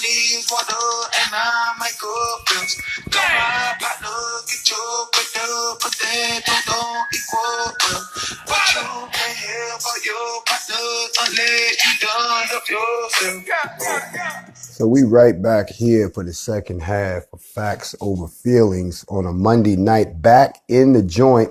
leave water and I make up bills. Don't my partner get your better, but that don't equal well. But you can't help all your partners unless you done help yourself. So we right back here for the second half of Factz over Feelingz on a Monday night, back in the joint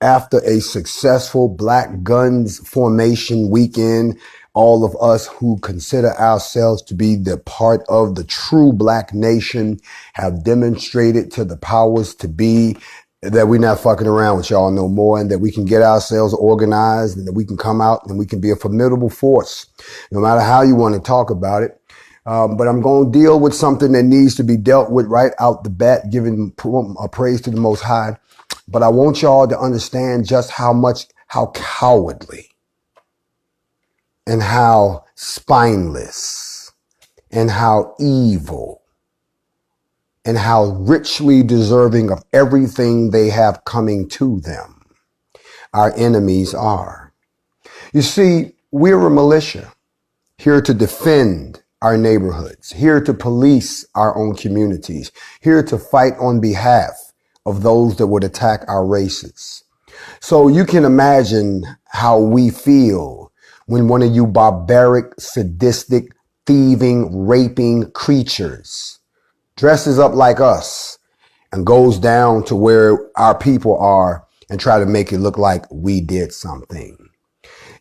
after a successful Black Guns Formation weekend. All of us who consider ourselves to be the part of the true Black nation have demonstrated to the powers to be that we're not fucking around with y'all no more, and that we can get ourselves organized, and that we can come out and we can be a formidable force, no matter how you want to talk about it. But I'm going to deal with something that needs to be dealt with right out the bat, giving praise to the Most High. But I want y'all to understand just how cowardly and how spineless and how evil and how richly deserving of everything they have coming to them our enemies are. You see, we're a militia here to defend our neighborhoods, here to police our own communities, here to fight on behalf of those that would attack our races. So you can imagine how we feel when one of you barbaric, sadistic, thieving, raping creatures dresses up like us and goes down to where our people are and try to make it look like we did something.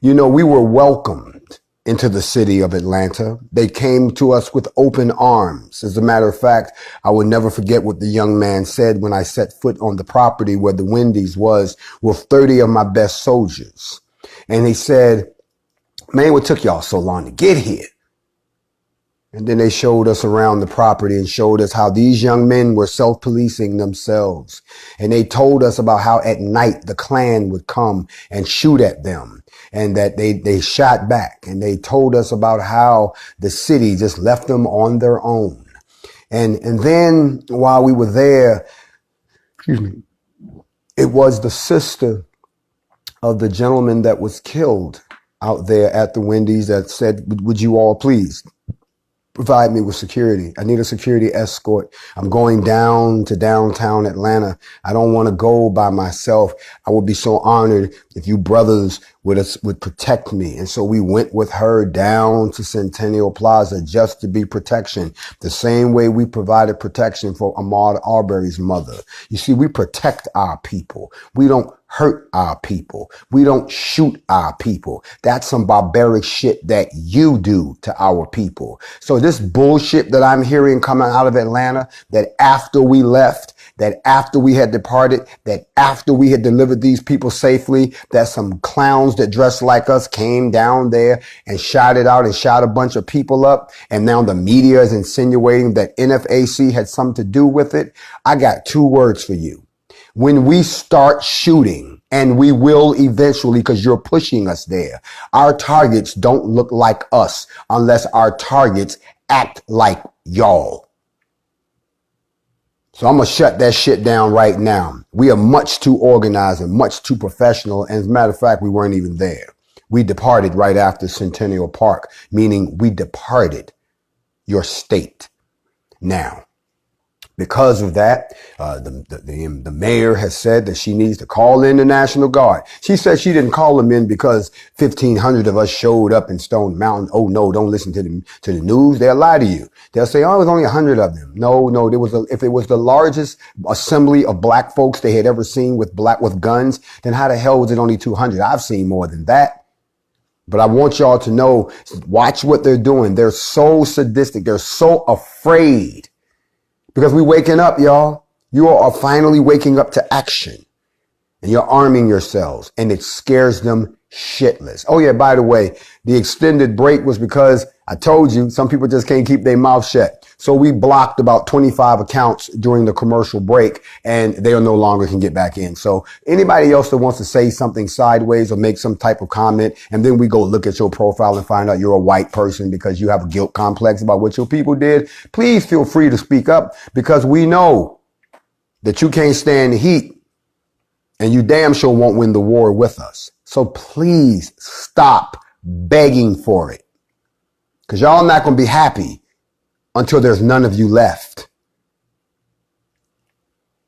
You know, we were welcomed into the city of Atlanta. They came to us with open arms. As a matter of fact, I will never forget what the young man said when I set foot on the property where the Wendy's was with 30 of my best soldiers. And he said, "Man, what took y'all so long to get here?" And then they showed us around the property and showed us how these young men were self-policing themselves. And they told us about how at night the Klan would come and shoot at them, and that they shot back. And they told us about how the city just left them on their own. And then while we were there, it was the sister of the gentleman that was killed out there at the Wendy's that said, "Would you all please provide me with security? I need a security escort. I'm going down to downtown Atlanta. I don't want to go by myself. I would be so honored if you brothers would protect me." And so we went with her down to Centennial Plaza just to be protection, the same way we provided protection for Ahmaud Arbery's mother. You see, we protect our people. We don't hurt our people. We don't shoot our people. That's some barbaric shit that you do to our people. So this bullshit that I'm hearing coming out of Atlanta, that after we left, that after we had departed, that after we had delivered these people safely, that some clowns that dressed like us came down there and shot it out and shot a bunch of people up. And now the media is insinuating that NFAC had something to do with it. I got two words for you. When we start shooting, and we will eventually because you're pushing us there, our targets don't look like us unless our targets act like y'all. So I'm going to shut that shit down right now. We are much too organized and much too professional. And as a matter of fact, we weren't even there. We departed right after Centennial Park, meaning we departed your state. Now, because of that, the mayor has said that she needs to call in the National Guard. She said she didn't call them in because 1,500 of us showed up in Stone Mountain. Oh no, don't listen to the news. They'll lie to you. They'll say, "Oh, it was only 100 of them." No, if it was the largest assembly of black folks they had ever seen with guns, then how the hell was it only 200? I've seen more than that. But I want y'all to know, watch what they're doing. They're so sadistic. They're so afraid. Because we're waking up, y'all. You are finally waking up to action. And you're arming yourselves. And it scares them shitless. Oh yeah, by the way, the extended break was because I told you some people just can't keep their mouth shut. So we blocked about 25 accounts during the commercial break, and they no longer can get back in. So anybody else that wants to say something sideways or make some type of comment, and then we go look at your profile and find out you're a white person because you have a guilt complex about what your people did, please feel free to speak up, because we know that you can't stand the heat and you damn sure won't win the war with us. So please stop begging for it, because y'all not going to be happy until there's none of you left.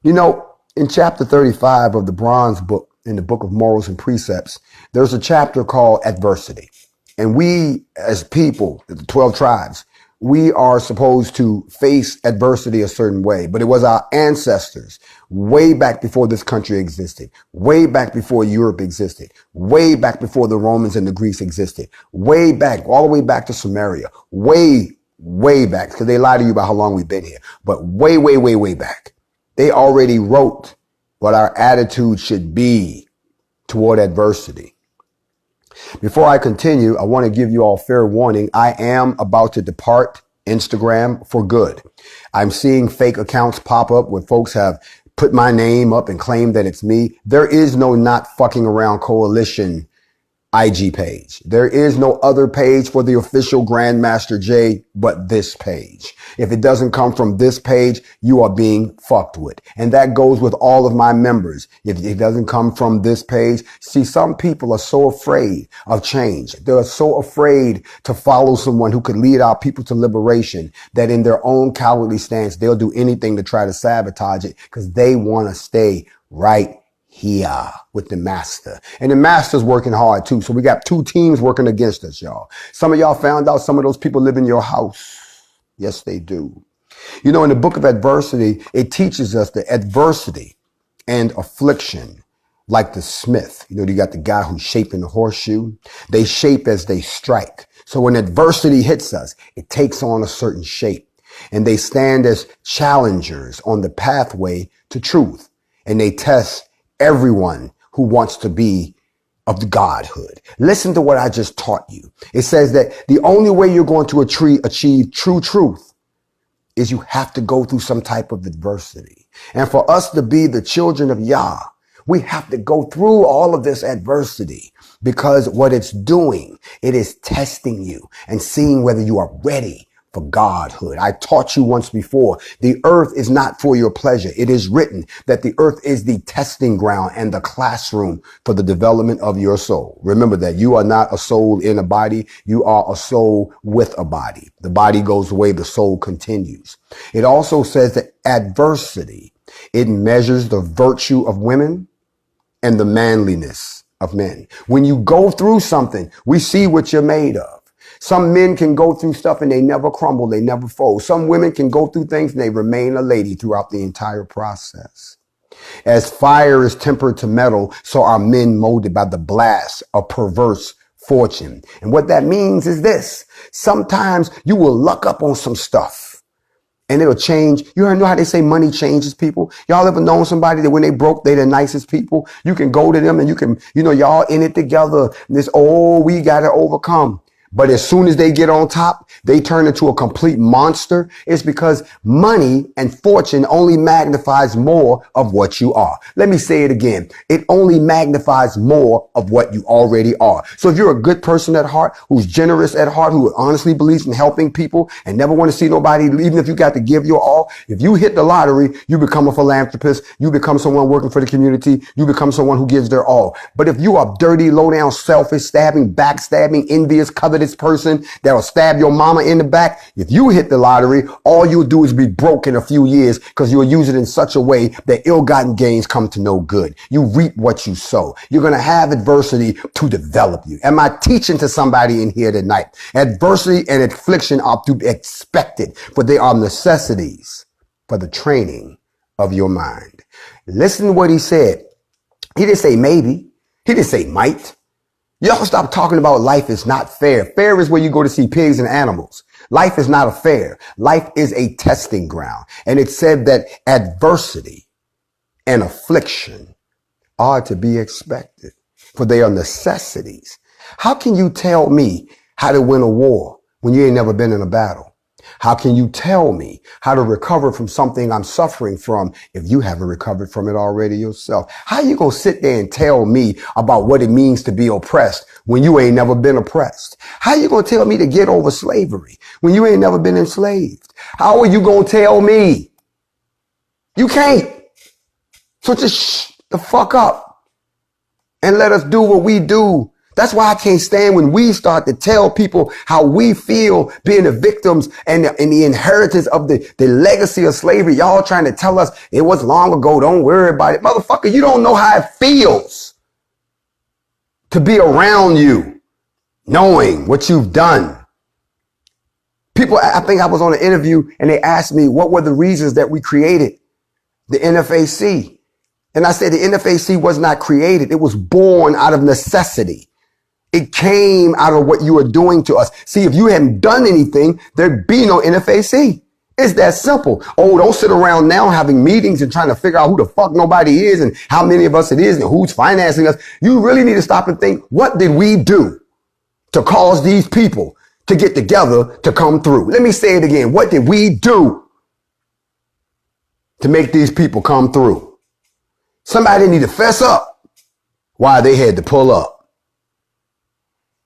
You know, in chapter 35 of the Bronze Book, in the Book of Morals and Precepts, there's a chapter called Adversity. And we, as people, the 12 tribes, we are supposed to face adversity a certain way. But it was our ancestors, way back before this country existed, way back before Europe existed, way back before the Romans and the Greeks existed, way back, all the way back to Sumeria, way back, because they lie to you about how long we've been here, but way back. They already wrote what our attitude should be toward adversity. Before I continue, I want to give you all fair warning. I am about to depart Instagram for good. I'm seeing fake accounts pop up where folks have put my name up and claim that it's me. There is no Not Fucking Around Coalition IG page. There is no other page for the official Grandmaster J but this page. If it doesn't come from this page, you are being fucked with. And that goes with all of my members. If it doesn't come from this page, see, some people are so afraid of change. They're so afraid to follow someone who could lead our people to liberation that in their own cowardly stance, they'll do anything to try to sabotage it because they want to stay right here with the master. And the master's working hard too. So we got two teams working against us, y'all. Some of y'all found out some of those people live in your house. Yes, they do. You know, in the book of adversity, it teaches us that adversity and affliction, like the smith, you got the guy who's shaping the horseshoe. They shape as they strike. So when adversity hits us, it takes on a certain shape. And they stand as challengers on the pathway to truth. And they test everyone who wants to be of the godhood. Listen to what I just taught you. It says that the only way you're going to achieve true truth is you have to go through some type of adversity. And for us to be the children of Yah, we have to go through all of this adversity because what it's doing, it is testing you and seeing whether you are ready for godhood. I taught you once before, the earth is not for your pleasure. It is written that the earth is the testing ground and the classroom for the development of your soul. Remember that you are not a soul in a body. You are a soul with a body. The body goes away. The soul continues. It also says that adversity, it measures the virtue of women and the manliness of men. When you go through something, we see what you're made of. Some men can go through stuff and they never crumble, they never fold. Some women can go through things and they remain a lady throughout the entire process. As fire is tempered to metal, so are men molded by the blast of perverse fortune. And what that means is this. Sometimes you will luck up on some stuff and it'll change. You know how they say money changes people? Y'all ever known somebody that when they broke, they the nicest people? You can go to them and you can, y'all in it together. And we got to overcome. But as soon as they get on top, they turn into a complete monster. It's because money and fortune only magnifies more of what you are. Let me say it again. It only magnifies more of what you already are. So if you're a good person at heart, who's generous at heart, who honestly believes in helping people and never want to see nobody, even if you got to give your all, if you hit the lottery, you become a philanthropist. You become someone working for the community. You become someone who gives their all. But if you are dirty, low down, selfish, stabbing, backstabbing, envious, covetous person that'll stab your mama in the back, if you hit the lottery, all you'll do is be broke in a few years because you'll use it in such a way that ill-gotten gains come to no good. You reap what you sow. You're going to have adversity to develop you. Am I teaching to somebody in here tonight? Adversity and affliction are to be expected, for they are necessities for the training of your mind. Listen to what he said. He didn't say maybe. He didn't say might. Y'all stop talking about life is not fair. Fair is where you go to see pigs and animals. Life is not a fair. Life is a testing ground. And it said that adversity and affliction are to be expected, for they are necessities. How can you tell me how to win a war when you ain't never been in a battle? How can you tell me how to recover from something I'm suffering from if you haven't recovered from it already yourself? How you gonna sit there and tell me about what it means to be oppressed when you ain't never been oppressed? How you gonna tell me to get over slavery when you ain't never been enslaved? How are you gonna tell me? You can't. So just shut the fuck up and let us do what we do That's why I can't stand when we start to tell people how we feel being the victims and the inheritance of the legacy of slavery. Y'all trying to tell us it was long ago. Don't worry about it. Motherfucker, you don't know how it feels to be around you, knowing what you've done. People, I think I was on an interview and they asked me what were the reasons that we created the NFAC. And I said the NFAC was not created. It was born out of necessity. It came out of what you were doing to us. See, if you hadn't done anything, there'd be no NFAC. It's that simple. Oh, don't sit around now having meetings and trying to figure out who the fuck nobody is and how many of us it is and who's financing us. You really need to stop and think, what did we do to cause these people to get together to come through? Let me say it again. What did we do to make these people come through? Somebody need to fess up why they had to pull up.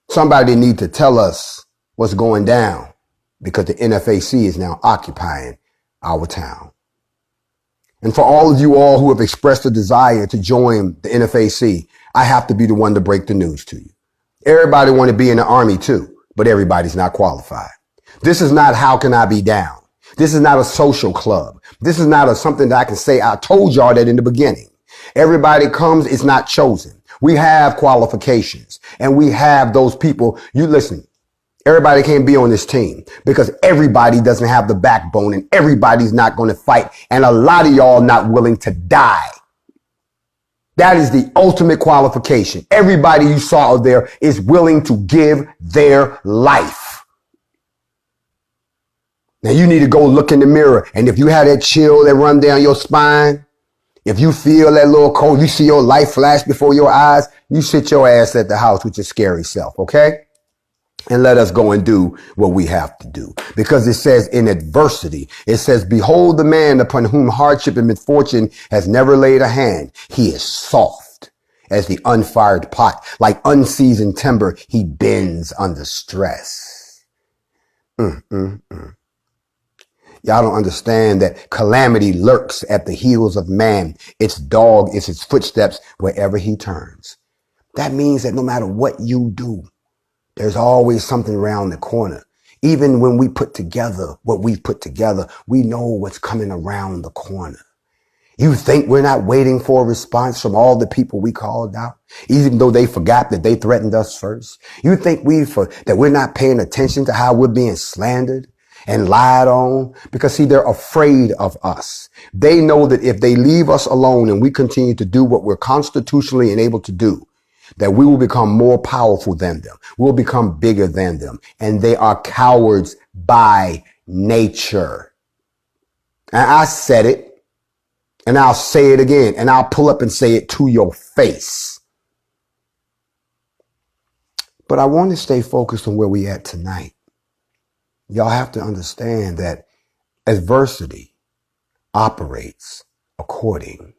Somebody need to tell us what's going down because the NFAC is now occupying our town. And for all of you all who have expressed a desire to join the NFAC, I have to be the one to break the news to you. Everybody want to be in the army too, but everybody's not qualified. This is not how can I be down. This is not a social club. This is not something that I can say, I told y'all that in the beginning. Everybody comes, it's not chosen. We have qualifications and we have those people. You listen, everybody can't be on this team because everybody doesn't have the backbone and everybody's not going to fight. And a lot of y'all not willing to die. That is the ultimate qualification. Everybody you saw out there is willing to give their life. Now you need to go look in the mirror. And if you have that chill that run down your spine, if you feel that little cold, you see your life flash before your eyes, you sit your ass at the house with your scary self, okay? And let us go and do what we have to do. Because it says in adversity, it says, behold the man upon whom hardship and misfortune has never laid a hand. He is soft as the unfired pot. Like unseasoned timber, he bends under stress. Y'all don't understand that calamity lurks at the heels of man. Its dog is his footsteps wherever he turns. That means that no matter what you do, there's always something around the corner. Even when we put together what we've put together, we know what's coming around the corner. You think we're not waiting for a response from all the people we called out, even though they forgot that they threatened us first? You think that we're not paying attention to how we're being slandered and lied on? Because see, they're afraid of us. They know that if they leave us alone and we continue to do what we're constitutionally enabled to do, that we will become more powerful than them. We'll become bigger than them. And they are cowards by nature. And I said it, and I'll say it again, and I'll pull up and say it to your face. But I want to stay focused on where we at tonight. Y'all have to understand that adversity operates according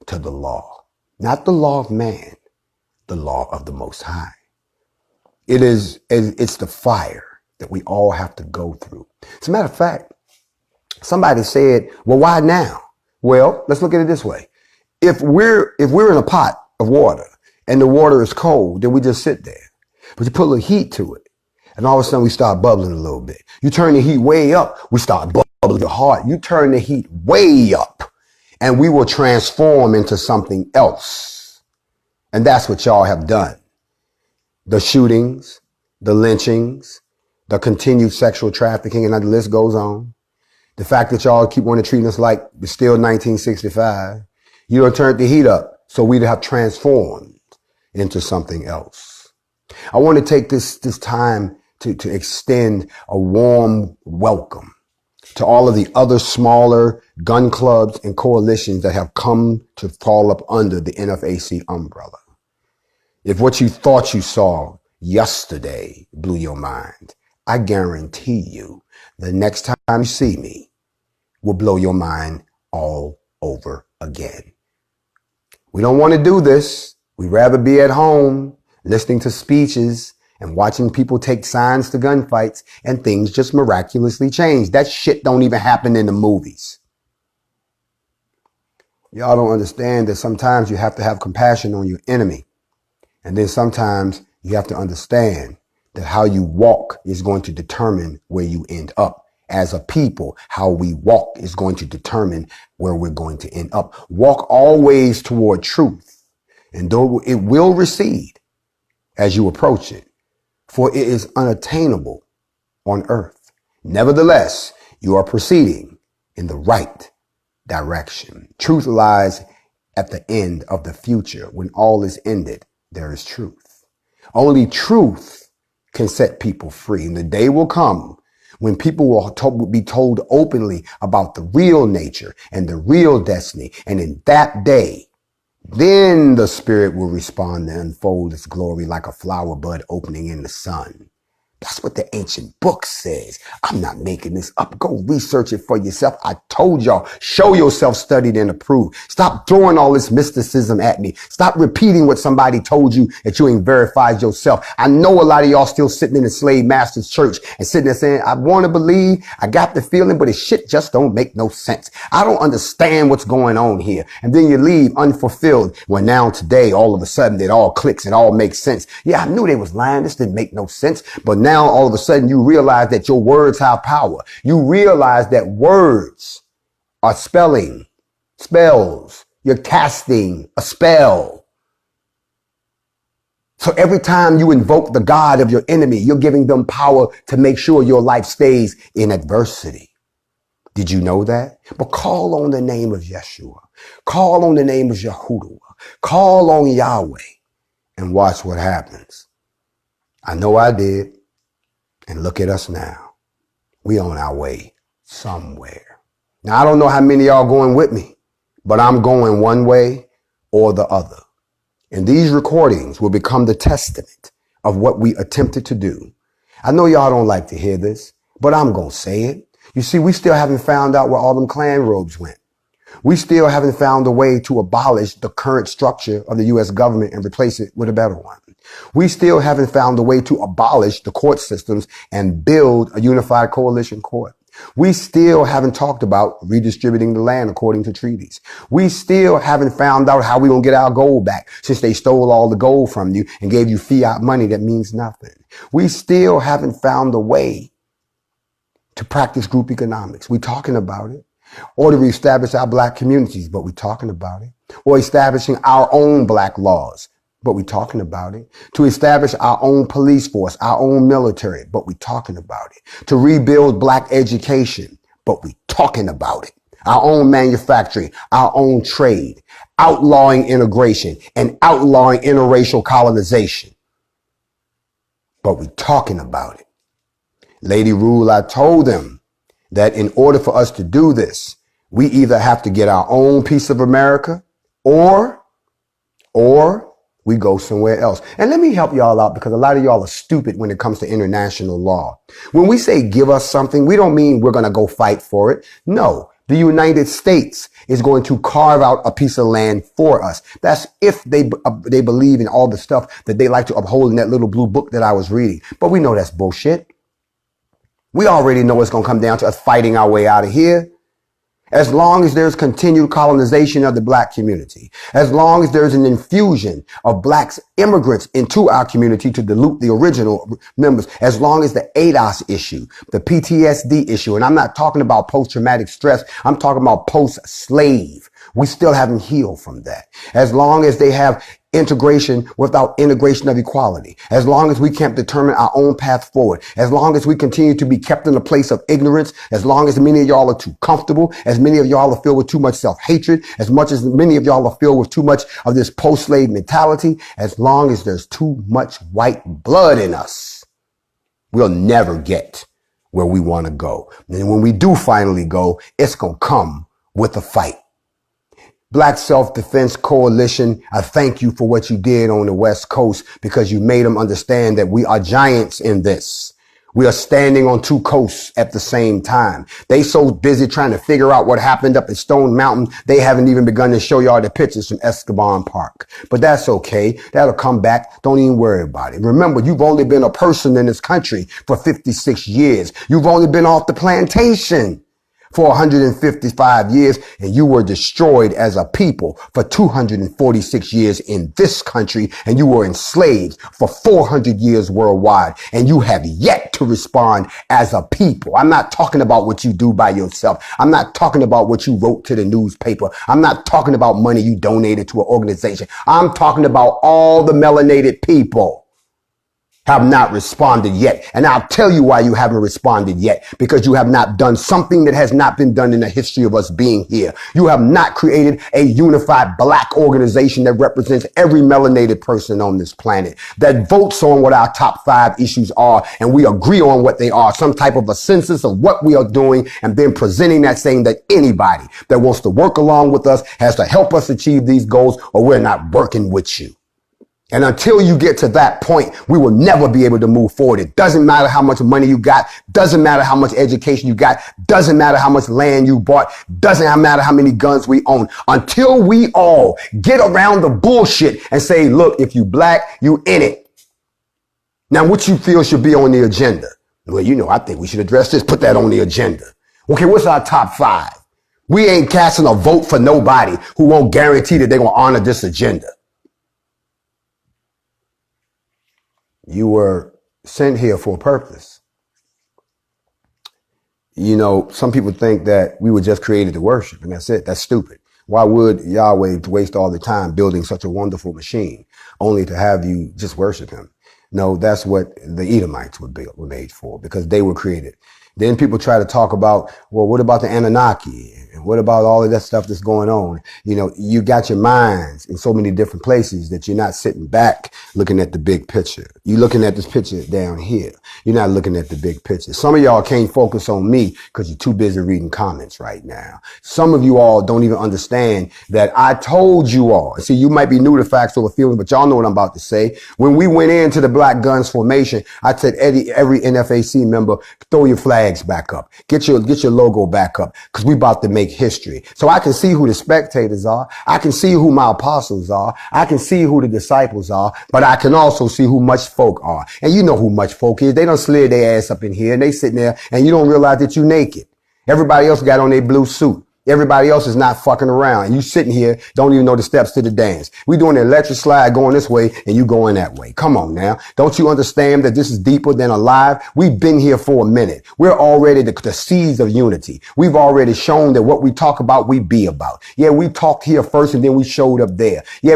to the law. Not the law of man, the law of the Most High. It's the fire that we all have to go through. As a matter of fact, somebody said, well, why now? Well, let's look at it this way. If we're in a pot of water and the water is cold, then we just sit there. But you put a little heat to it, and all of a sudden we start bubbling a little bit. You turn the heat way up, we start bubbling hard. You turn the heat way up, and we will transform into something else. And that's what y'all have done. The shootings, the lynchings, the continued sexual trafficking, and the list goes on. The fact that y'all keep wanting to treat us like it's still 1965. You done turned the heat up, so we'd have transformed into something else. I want to take this time to extend a warm welcome to all of the other smaller gun clubs and coalitions that have come to fall up under the NFAC umbrella. If what you thought you saw yesterday blew your mind, I guarantee you the next time you see me will blow your mind all over again. We don't want to do this. We'd rather be at home listening to speeches and watching people take signs to gunfights and things just miraculously change. That shit don't even happen in the movies. Y'all don't understand that sometimes you have to have compassion on your enemy. And then sometimes You have to understand that how you walk is going to determine where you end up. As a people, how we walk is going to determine where we're going to end up. Walk always toward truth, and though it will recede as you approach it, for it is unattainable on earth. Nevertheless, you are proceeding in the right direction. Truth lies at the end of the future. When all is ended, there is truth. Only truth can set people free. And the day will come when people will be told openly about the real nature and the real destiny. And in that day, then the Spirit will respond and unfold its glory like a flower bud opening in the sun. That's what the ancient book says. I'm not making this up. Go research it for yourself. I told y'all, show yourself studied and approved. Stop throwing all this mysticism at me. Stop repeating what somebody told you that you ain't verified yourself. I know a lot of y'all still sitting in the slave master's church and sitting there saying, I want to believe, I got the feeling, but this shit just don't make no sense. I don't understand what's going on here. And then you leave unfulfilled. Well, now today, all of a sudden, it all clicks. It all makes sense. Yeah, I knew they was lying. This didn't make no sense. But now all of a sudden you realize that your words have power. You realize that words are spells. You're casting a spell. So every time you invoke the God of your enemy, you're giving them power to make sure your life stays in adversity. Did you know that? But call on the name of Yeshua. Call on the name of Yahuwah. Call on Yahweh and watch what happens. I know I did. And look at us now. We on our way somewhere. Now, I don't know how many of y'all going with me, but I'm going one way or the other. And these recordings will become the testament of what we attempted to do. I know y'all don't like to hear this, but I'm going to say it. You see, we still haven't found out where all them Klan robes went. We still haven't found a way to abolish the current structure of the U.S. government and replace it with a better one. We still haven't found a way to abolish the court systems and build a unified coalition court. We still haven't talked about redistributing the land according to treaties. We still haven't found out how we're going to get our gold back since they stole all the gold from you and gave you fiat money that means nothing. We still haven't found a way to practice group economics. We're talking about it. Or to reestablish our black communities, but we're talking about it. Or establishing our own black laws, but we're talking about it. To establish our own police force, our own military, but we're talking about it. To rebuild black education, but we're talking about it. Our own manufacturing, our own trade, outlawing integration and outlawing interracial colonization. But we're talking about it. Lady Rule, I told them that in order for us to do this, we either have to get our own piece of America or we go somewhere else. And let me help y'all out because a lot of y'all are stupid when it comes to international law. When we say give us something, we don't mean we're going to go fight for it. No, the United States is going to carve out a piece of land for us. That's if they believe in all the stuff that they like to uphold in that little blue book that I was reading. But we know that's bullshit. We already know it's going to come down to us fighting our way out of here. As long as there's continued colonization of the black community, as long as there's an infusion of blacks immigrants into our community to dilute the original members, as long as the ADOS issue, the PTSD issue, and I'm not talking about post-traumatic stress, I'm talking about post-slave. We still haven't healed from that. As long as they have integration without integration of equality, as long as we can't determine our own path forward, as long as we continue to be kept in a place of ignorance, as long as many of y'all are too comfortable, as many of y'all are filled with too much self-hatred, as much as many of y'all are filled with too much of this post-slave mentality, as long as there's too much white blood in us, we'll never get where we want to go. And when we do finally go, it's going to come with a fight. Black Self-Defense Coalition, I thank you for what you did on the West Coast because you made them understand that we are giants in this. We are standing on two coasts at the same time. They so busy trying to figure out what happened up at Stone Mountain, they haven't even begun to show y'all the pictures from Escobar Park. But that's okay. That'll come back. Don't even worry about it. Remember, you've only been a person in this country for 56 years. You've only been off the plantation for 155 years, and you were destroyed as a people for 246 years in this country, and you were enslaved for 400 years worldwide, and you have yet to respond as a people. I'm not talking about what you do by yourself. I'm not talking about what you wrote to the newspaper. I'm not talking about money you donated to an organization. I'm talking about all the melanated people have not responded yet. And I'll tell you why you haven't responded yet. Because you have not done something that has not been done in the history of us being here. You have not created a unified black organization that represents every melanated person on this planet, that votes on what our top 5 issues are, and we agree on what they are, some type of a census of what we are doing, and then presenting that, saying that anybody that wants to work along with us has to help us achieve these goals, or we're not working with you. And until you get to that point, we will never be able to move forward. It doesn't matter how much money you got. Doesn't matter how much education you got. Doesn't matter how much land you bought. Doesn't matter how many guns we own. Until we all get around the bullshit and say, look, if you black, you in it. Now, what you feel should be on the agenda? Well, I think we should address this. Put that on the agenda. Okay, what's our top 5? We ain't casting a vote for nobody who won't guarantee that they're going to honor this agenda. You were sent here for a purpose. Some people think that we were just created to worship, and that's it. That's stupid. Why would Yahweh waste all the time building such a wonderful machine only to have you just worship him? No, that's what the Edomites were made for, because they were created. Then people try to talk about, well, what about the Anunnaki? And what about all of that stuff that's going on? You got your minds in so many different places that you're not sitting back looking at the big picture. You're looking at this picture down here. You're not looking at the big picture. Some of y'all can't focus on me because you're too busy reading comments right now. Some of you all don't even understand that I told you all. See, you might be new to Factz over Feelingz, but y'all know what I'm about to say. When we went into the Black Guns formation, I said, every NFAC member, throw your flags back up. Get your logo back up, because we about to make history. So I can see who the spectators are. I can see who my apostles are. I can see who the disciples are, but I can also see who much folk are. And you know who much folk is. They done slid their ass up in here and they sitting there and you don't realize that you naked. Everybody else got on their blue suit. Everybody else is not fucking around. And you sitting here, don't even know the steps to the dance. We doing the electric slide going this way and you going that way. Come on now. Don't you understand that this is deeper than alive? We've been here for a minute. We're already the seeds of unity. We've already shown that what we talk about, we be about. Yeah, we talked here first and then we showed up there. Yeah,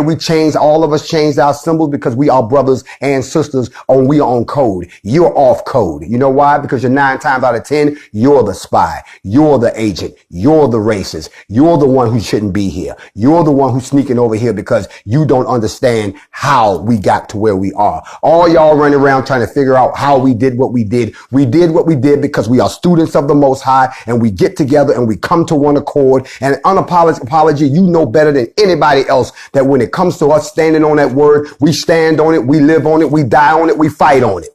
all of us changed our symbols because we are brothers and sisters we are on code. You're off code. You know why? Because you're 9 times out of 10, you're the spy. You're the agent. You're the racist. You're the one who shouldn't be here. You're the one who's sneaking over here because you don't understand how we got to where we are. All y'all running around trying to figure out how we did what we did. We did what we did because we are students of the Most High, and we get together and we come to one accord. And apology, you know better than anybody else that when it comes to us standing on that word, we stand on it, we live on it, we die on it, we fight on it.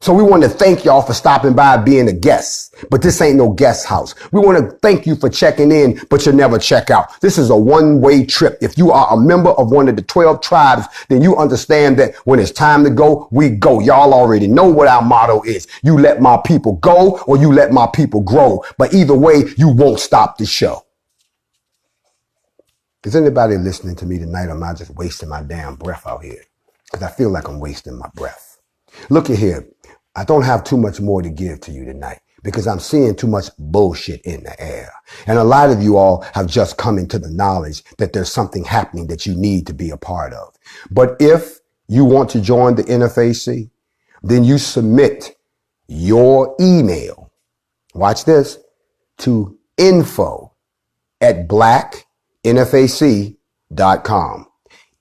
So we want to thank y'all for stopping by being a guest, but this ain't no guest house. We want to thank you for checking in, but you never check out. This is a one-way trip. If you are a member of one of the 12 tribes, then you understand that when it's time to go, we go. Y'all already know what our motto is. You let my people go or you let my people grow. But either way, you won't stop the show. Is anybody listening to me tonight, or am I just wasting my damn breath out here? Because I feel like I'm wasting my breath. Look at here. I don't have too much more to give to you tonight because I'm seeing too much bullshit in the air. And a lot of you all have just come into the knowledge that there's something happening that you need to be a part of. But if you want to join the NFAC, then you submit your email, watch this, to info@blacknfac.com.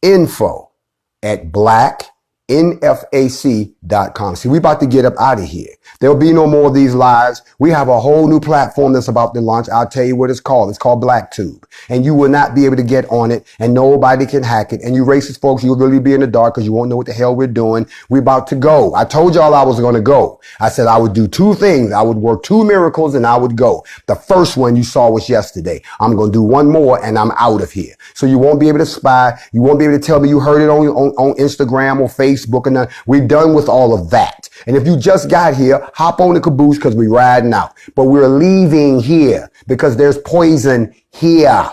info@blacknfac.com. See, we about to get up out of here. There'll be no more of these lives. We have a whole new platform that's about to launch. I'll tell you what it's called. It's called BlackTube. And you will not be able to get on it, and nobody can hack it. And you racist folks, you'll really be in the dark because you won't know what the hell we're doing. We're about to go. I told y'all I was going to go. I said I would do 2 things. I would work 2 miracles and I would go. The first one you saw was yesterday. I'm going to do 1 more and I'm out of here. So you won't be able to spy. You won't be able to tell me you heard it on Instagram or Facebook. And we're done with all all of that. And if you just got here, hop on the caboose because we're riding out. But we're leaving here because there's poison here.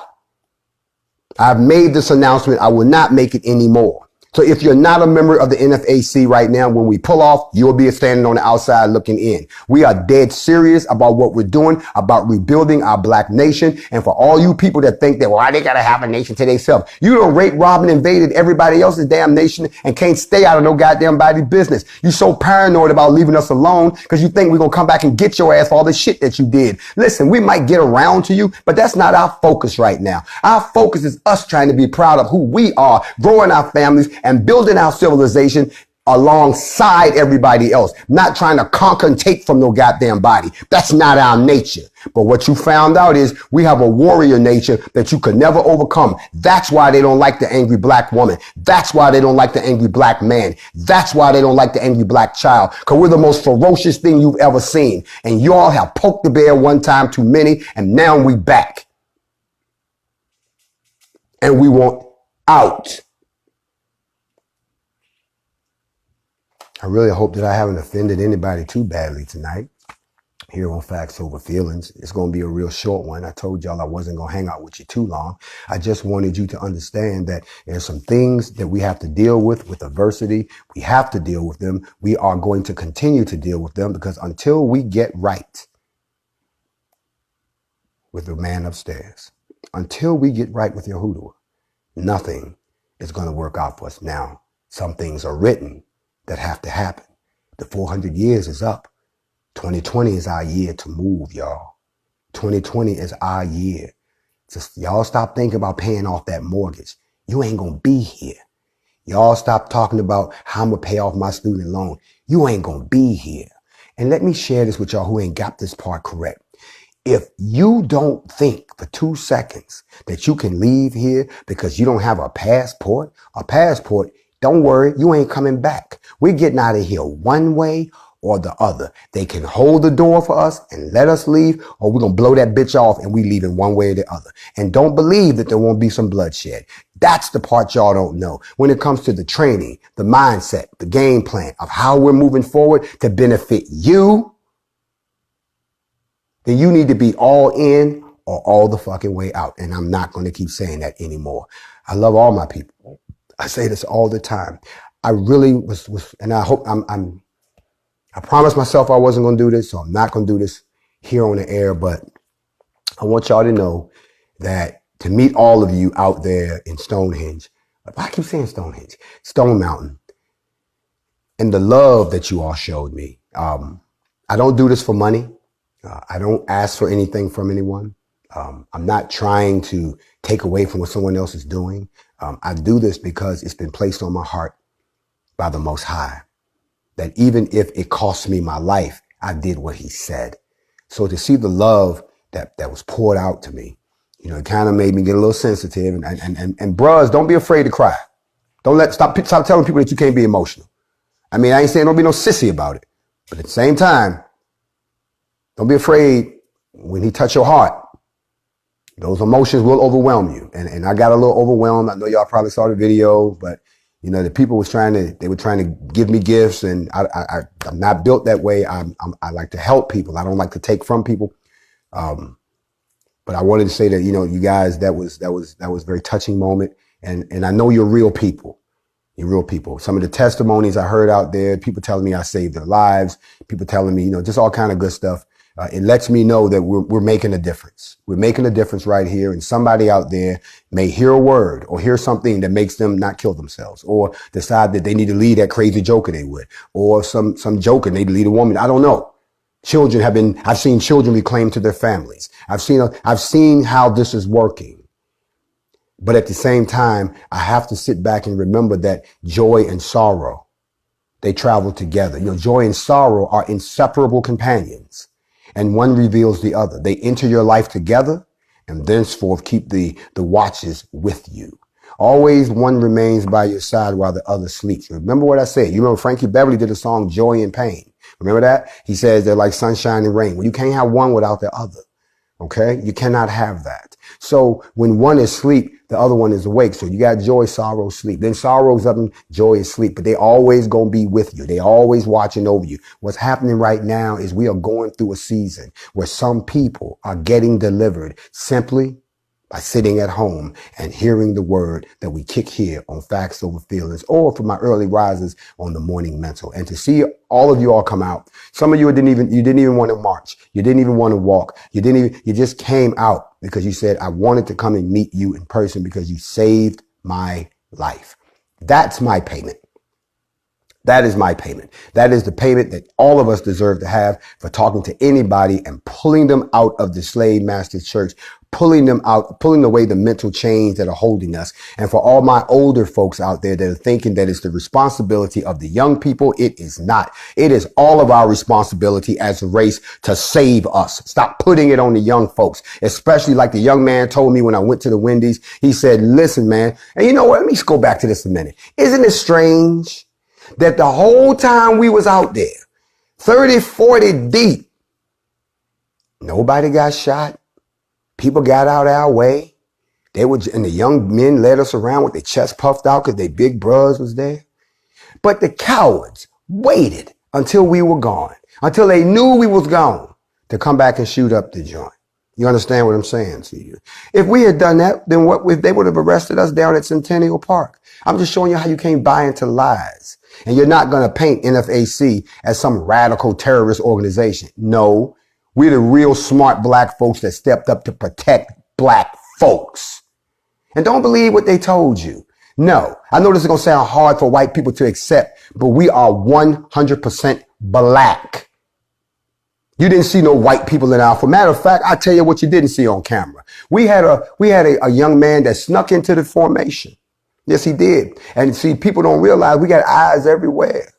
I've made this announcement. I will not make it anymore. So if you're not a member of the NFAC right now, when we pull off, you'll be standing on the outside looking in. We are dead serious about what we're doing, about rebuilding our black nation. And for all you people that think that, well, they got to have a nation to themselves. You done raped, robbed, and invaded everybody else's damn nation and can't stay out of no goddamn body business. You so paranoid about leaving us alone because you think we're going to come back and get your ass for all the shit that you did. Listen, we might get around to you, but that's not our focus right now. Our focus is us trying to be proud of who we are, growing our families, and building our civilization alongside everybody else, not trying to conquer and take from no goddamn body. That's not our nature. But what you found out is we have a warrior nature that you could never overcome. That's why they don't like the angry black woman. That's why they don't like the angry black man. That's why they don't like the angry black child, because we're the most ferocious thing you've ever seen. And y'all have poked the bear one time too many, and now we back. And we want out. I really hope that I haven't offended anybody too badly tonight here on Factz Over Feelings. It's going to be a real short one. I told y'all I wasn't going to hang out with you too long. I just wanted you to understand that there's some things that we have to deal with adversity. We have to deal with them. We are going to continue to deal with them because until we get right with the man upstairs, until we get right with Yahuwah, nothing is going to work out for us. Now, some things are written that have to happen. The 400 years is up. 2020 is our year to move, y'all. 2020 is our year. Just y'all stop thinking about paying off that mortgage. You ain't gonna be here. Y'all stop talking about how I'm gonna pay off my student loan. You ain't gonna be here. And let me share this with y'all who ain't got this part correct. If you don't think for 2 seconds that you can leave here because you don't have a passport, don't worry, you ain't coming back. We're getting out of here one way or the other. They can hold the door for us and let us leave, or we're going to blow that bitch off and we leave in one way or the other. And don't believe that there won't be some bloodshed. That's the part y'all don't know. When it comes to the training, the mindset, the game plan of how we're moving forward to benefit you, then you need to be all in or all the fucking way out. And I'm not going to keep saying that anymore. I love all my people. I say this all the time. I really was and I hope I promised myself I wasn't going to do this, so I'm not going to do this here on the air, but I want y'all to know that to meet all of you out there in Stonehenge, I keep saying Stonehenge, Stone Mountain, and the love that you all showed me. I don't do this for money. I don't ask for anything from anyone. I'm not trying to take away from what someone else is doing. I do this because it's been placed on my heart by the Most High, that even if it cost me my life, I did what he said. So to see the love that was poured out to me, you know, it kind of made me get a little sensitive. And bros, don't be afraid to cry. Stop telling people that you can't be emotional. I mean, I ain't saying don't be no sissy about it, but at the same time, don't be afraid when he touch your heart. Those emotions will overwhelm you. And I got a little overwhelmed. I know y'all probably saw the video, but you know, the people were trying to give me gifts, and I'm not built that way. I like to help people. I don't like to take from people. But I wanted to say that, you know, you guys, that was a very touching moment. And I know you're real people. You're real people. Some of the testimonies I heard out there, people telling me I saved their lives, people telling me, you know, just all kind of good stuff. It lets me know that we're making a difference. We're making a difference right here. And somebody out there may hear a word or hear something that makes them not kill themselves, or decide that they need to leave that crazy joker they would, or some joker need to lead a woman. I don't know. I've seen children reclaimed to their families. I've seen how this is working. But at the same time, I have to sit back and remember that joy and sorrow, they travel together. You know, joy and sorrow are inseparable companions, and one reveals the other. They enter your life together and thenceforth keep the watches with you. Always one remains by your side while the other sleeps. Remember what I said. You remember Frankie Beverly did a song, Joy and Pain. Remember that? He says they're like sunshine and rain. Well, you can't have one without the other. Okay? You cannot have that. So when one is asleep, the other one is awake. So you got joy, sorrow, sleep. Then sorrow's up and joy is sleep. But they always going to be with you. They always watching over you. What's happening right now is we are going through a season where some people are getting delivered simply by sitting at home and hearing the word that we kick here on Factz Over Feelingz, or for my early risers on the Morning Mental. And to see all of you all come out, some of you didn't even want to march. You didn't even want to walk. You just came out because you said, I wanted to come and meet you in person because you saved my life. That's my payment. That is my payment. That is the payment that all of us deserve to have for talking to anybody and pulling them out of the slave master's church, pulling them out, pulling away the mental chains that are holding us. And for all my older folks out there that are thinking that it's the responsibility of the young people, it is not. It is all of our responsibility as a race to save us. Stop putting it on the young folks, especially like the young man told me when I went to the Wendy's. He said, listen, man, and you know what? Let me just go back to this a minute. Isn't it strange that the whole time we was out there, 30, 40 deep, nobody got shot? People got out our way. And the young men led us around with their chest puffed out because their big bros was there. But the cowards waited until we were gone, until they knew we was gone, to come back and shoot up the joint. You understand what I'm saying to you? If we had done that, then what if they would have arrested us down at Centennial Park? I'm just showing you how you can't buy into lies. And you're not going to paint NFAC as some radical terrorist organization. No, we're the real smart black folks that stepped up to protect black folks. And don't believe what they told you. No, I know this is going to sound hard for white people to accept, but we are 100% black. You didn't see no white people in our, for matter of fact, I tell you what you didn't see on camera. We had a young man that snuck into the formation. Yes, he did. And see, people don't realize we got eyes everywhere.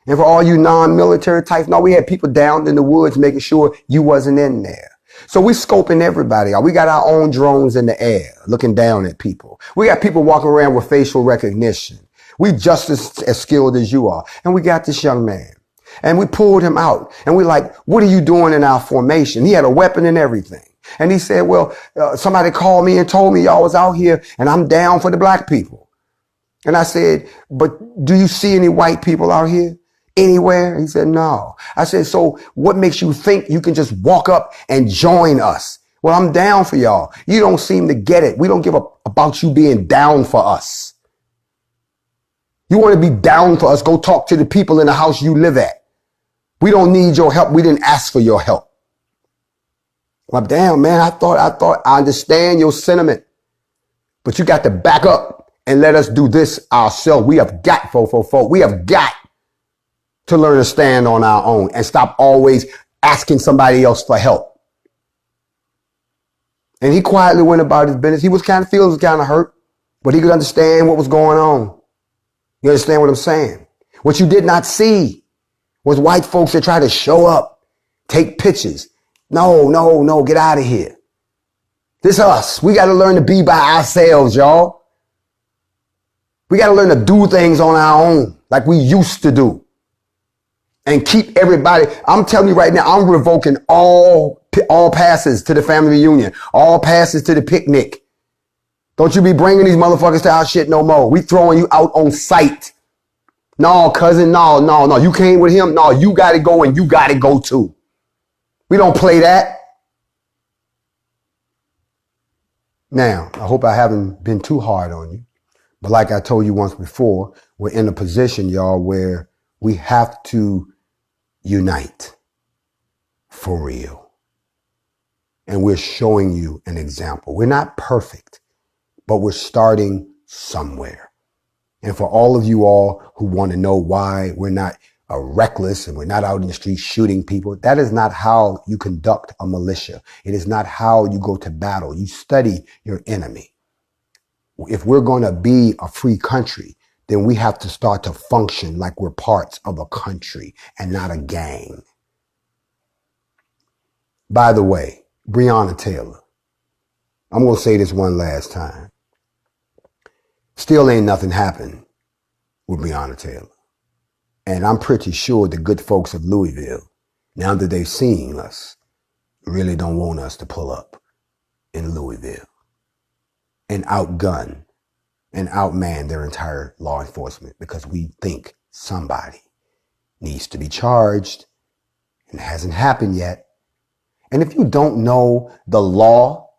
And for all you non-military types, no, we had people down in the woods making sure you wasn't in there. So we scoping everybody out. We got our own drones in the air looking down at people. We got people walking around with facial recognition. We just as skilled as you are. And we got this young man. And we pulled him out. And we like, what are you doing in our formation? He had a weapon and everything. And he said, well, somebody called me and told me y'all was out here and I'm down for the black people. And I said, but do you see any white people out here anywhere? He said, no. I said, so what makes you think you can just walk up and join us? Well, I'm down for y'all. You don't seem to get it. We don't give a about you being down for us. You want to be down for us? Go talk to the people in the house you live at. We don't need your help. We didn't ask for your help. Well, damn, man, I thought I understand your sentiment, but you got to back up and let us do this ourselves. We have got, we have got to learn to stand on our own and stop always asking somebody else for help. And he quietly went about his business. He was kind of hurt, but he could understand what was going on. You understand what I'm saying? What you did not see was white folks that try to show up, take pictures. No, get out of here. This us. We got to learn to be by ourselves, y'all. We got to learn to do things on our own like we used to do. And keep everybody, I'm telling you right now, I'm revoking all passes to the family reunion, all passes to the picnic. Don't you be bringing these motherfuckers to our shit no more. We throwing you out on sight. No, cousin, no. You came with him. No, you got to go and you got to go too. We don't play that. Now, I hope I haven't been too hard on you. But like I told you once before, we're in a position, y'all, where we have to unite for real. And we're showing you an example. We're not perfect, but we're starting somewhere. And for all of you all who want to know why we're not reckless and we're not out in the street shooting people, that is not how you conduct a militia. It is not how you go to battle. You study your enemy. If we're going to be a free country, then we have to start to function like we're parts of a country and not a gang. By the way, Breonna Taylor, I'm going to say this one last time. Still ain't nothing happened with Breonna Taylor. And I'm pretty sure the good folks of Louisville, now that they've seen us, really don't want us to pull up. in Louisville and outgun and outman their entire law enforcement because we think somebody needs to be charged, and it hasn't happened yet. And if you don't know the law,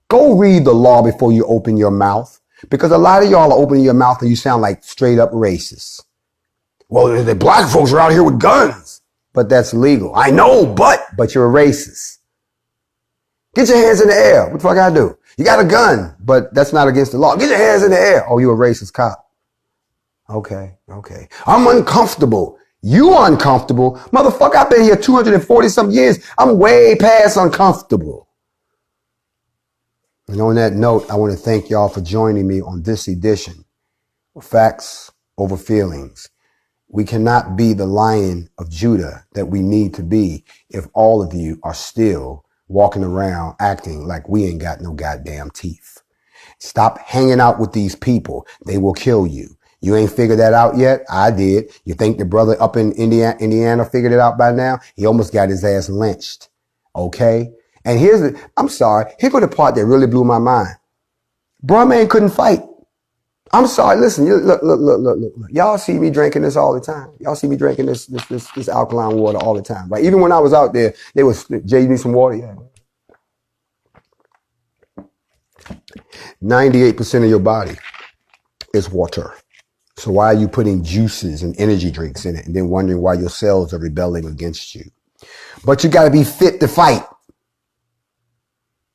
go read the law before you open your mouth, because a lot of y'all are opening your mouth and you sound like straight up racist. Well, the black folks are out here with guns, but that's legal. I know, but you're a racist. Get your hands in the air. What the fuck I do? You got a gun, but that's not against the law. Get your hands in the air. Oh, you a racist cop. Okay. I'm uncomfortable. You uncomfortable? Motherfucker, I've been here 240 some years. I'm way past uncomfortable. And on that note, I want to thank y'all for joining me on this edition of Facts Over Feelings. We cannot be the Lion of Judah that we need to be if all of you are still walking around acting like we ain't got no goddamn teeth. Stop hanging out with these people. They will kill you. You ain't figured that out yet? I did. You think the brother up in Indiana figured it out by now? He almost got his ass lynched. Okay? And I'm sorry, here go the part that really blew my mind. Bruh man couldn't fight. I'm sorry, listen, look. Y'all see me drinking this all the time. Y'all see me drinking this alkaline water all the time. Right? Even when I was out there, they was, Jay, you need some water? Yeah. 98% of your body is water. So why are you putting juices and energy drinks in it and then wondering why your cells are rebelling against you? But you got to be fit to fight.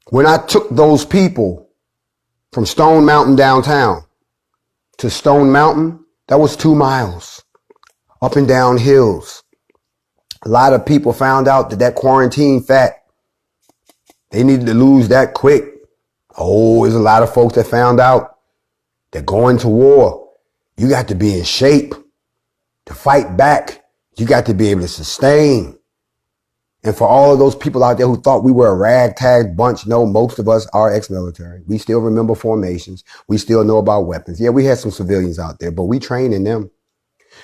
When I took those people from Stone Mountain downtown to Stone Mountain, that was 2 miles up and down hills. A lot of people found out that quarantine fat, they needed to lose that quick. Oh, there's a lot of folks that found out that going to war, you got to be in shape to fight back. You got to be able to sustain. And for all of those people out there who thought we were a ragtag bunch, no, most of us are ex-military. We still remember formations. We still know about weapons. Yeah, we had some civilians out there, but we trained in them.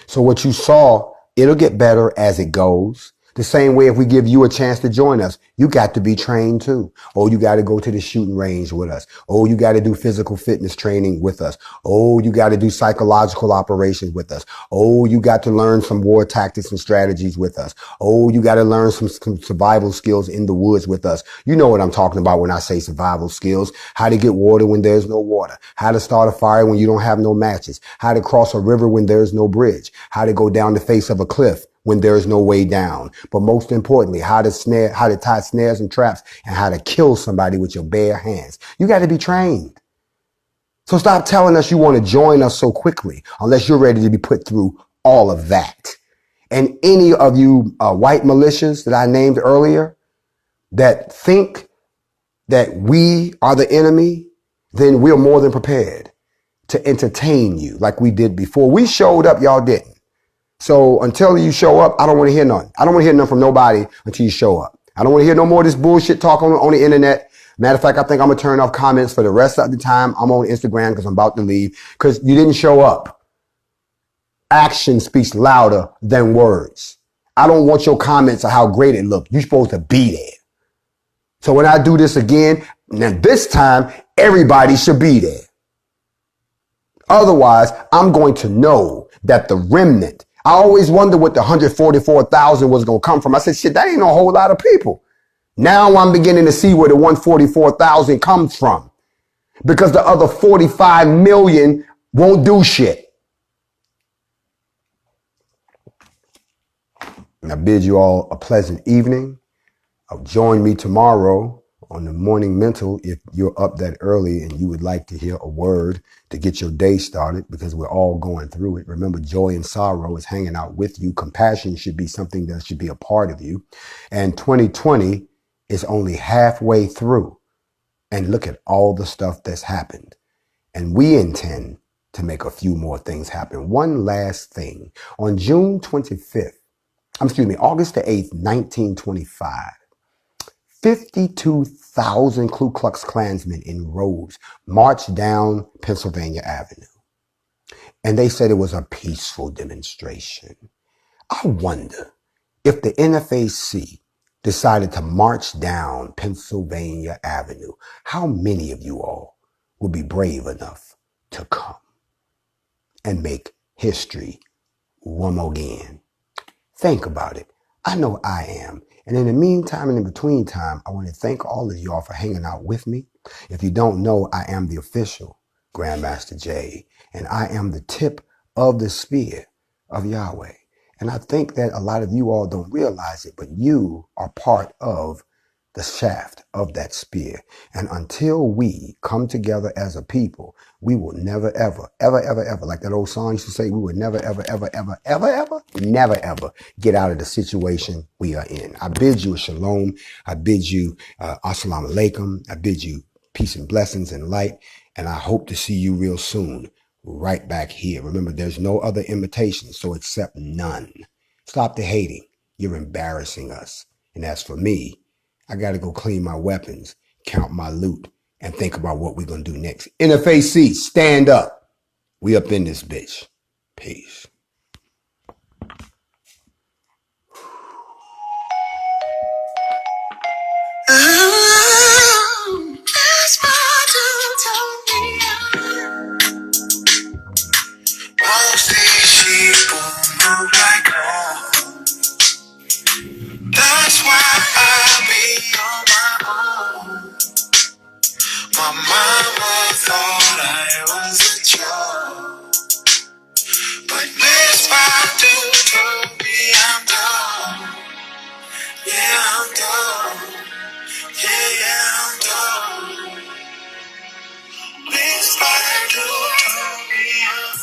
So what you saw, it'll get better as it goes. The same way if we give you a chance to join us, you got to be trained too. Oh, you got to go to the shooting range with us. Oh, you got to do physical fitness training with us. Oh, you got to do psychological operations with us. Oh, you got to learn some war tactics and strategies with us. Oh, you got to learn some survival skills in the woods with us. You know what I'm talking about when I say survival skills. How to get water when there's no water. How to start a fire when you don't have no matches. How to cross a river when there's no bridge. How to go down the face of a cliff when there is no way down. But most importantly, how to tie snares and traps, and how to kill somebody with your bare hands. You got to be trained. So stop telling us you want to join us so quickly unless you're ready to be put through all of that. And any of you white militias that I named earlier that think that we are the enemy, then we're more than prepared to entertain you like we did before. We showed up, y'all didn't. So until you show up, I don't want to hear nothing. I don't want to hear nothing from nobody until you show up. I don't want to hear no more of this bullshit talk on the internet. Matter of fact, I think I'm going to turn off comments for the rest of the time I'm on Instagram because I'm about to leave because you didn't show up. Action speaks louder than words. I don't want your comments of how great it looked. You're supposed to be there. So when I do this again, now this time, everybody should be there. Otherwise, I'm going to know that the remnant, I always wonder what the 144,000 was going to come from. I said, shit, that ain't a whole lot of people. Now I'm beginning to see where the 144,000 comes from because the other 45 million won't do shit. And I bid you all a pleasant evening. Join me tomorrow on the Morning Mental if you're up that early and you would like to hear a word to get your day started because we're all going through it. Remember, joy and sorrow is hanging out with you. Compassion should be something that should be a part of you. And 2020 is only halfway through. And look at all the stuff that's happened. And we intend to make a few more things happen. One last thing. On August the 8th, 1925, 52,000 Ku Klux Klansmen in rows marched down Pennsylvania Avenue. And they said it was a peaceful demonstration. I wonder if the NFAC decided to march down Pennsylvania Avenue, how many of you all would be brave enough to come and make history one more again? Think about it. I know I am. And in the meantime and in between time, I want to thank all of y'all for hanging out with me. If you don't know, I am the official Grandmaster Jay, and I am the tip of the spear of Yahweh. And I think that a lot of you all don't realize it, but you are part of the shaft of that spear. And until we come together as a people, we will never, ever, ever, ever, ever, like that old song used to say, we will never, ever, ever, ever, ever, ever, never, ever get out of the situation we are in. I bid you a shalom. I bid you assalamu alaikum. I bid you peace and blessings and light. And I hope to see you real soon, right back here. Remember, there's no other invitation, so accept none. Stop the hating. You're embarrassing us. And as for me, I got to go clean my weapons, count my loot, and think about what we're going to do next. NFAC, stand up. We up in this bitch. Peace. Most these sheep move like home. That's why I be on my own. My mama thought I was a joke, but Miss Badu told me I'm done. Yeah, I'm done. Yeah, I'm done. Miss Badu told me I'm done.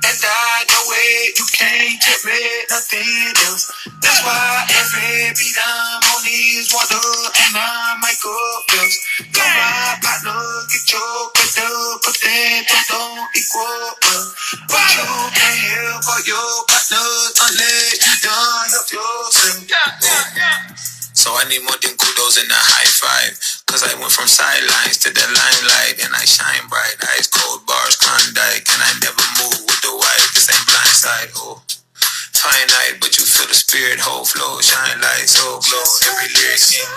And I know it, you can't tell me nothing else. That's why every beat I'm on is water and I might go else. Don't my partner get choked up, but that don't equal well. But you can't help all your partners unless you done help yourself. So I need more than kudos and a high five. Cause I went from sidelines to the limelight. And I shine bright, ice cold bars, Klondike. And I never move with the wife, this ain't blindside. Oh, finite, but you feel the spirit, whole flow, shine light, so glow. Every lyric in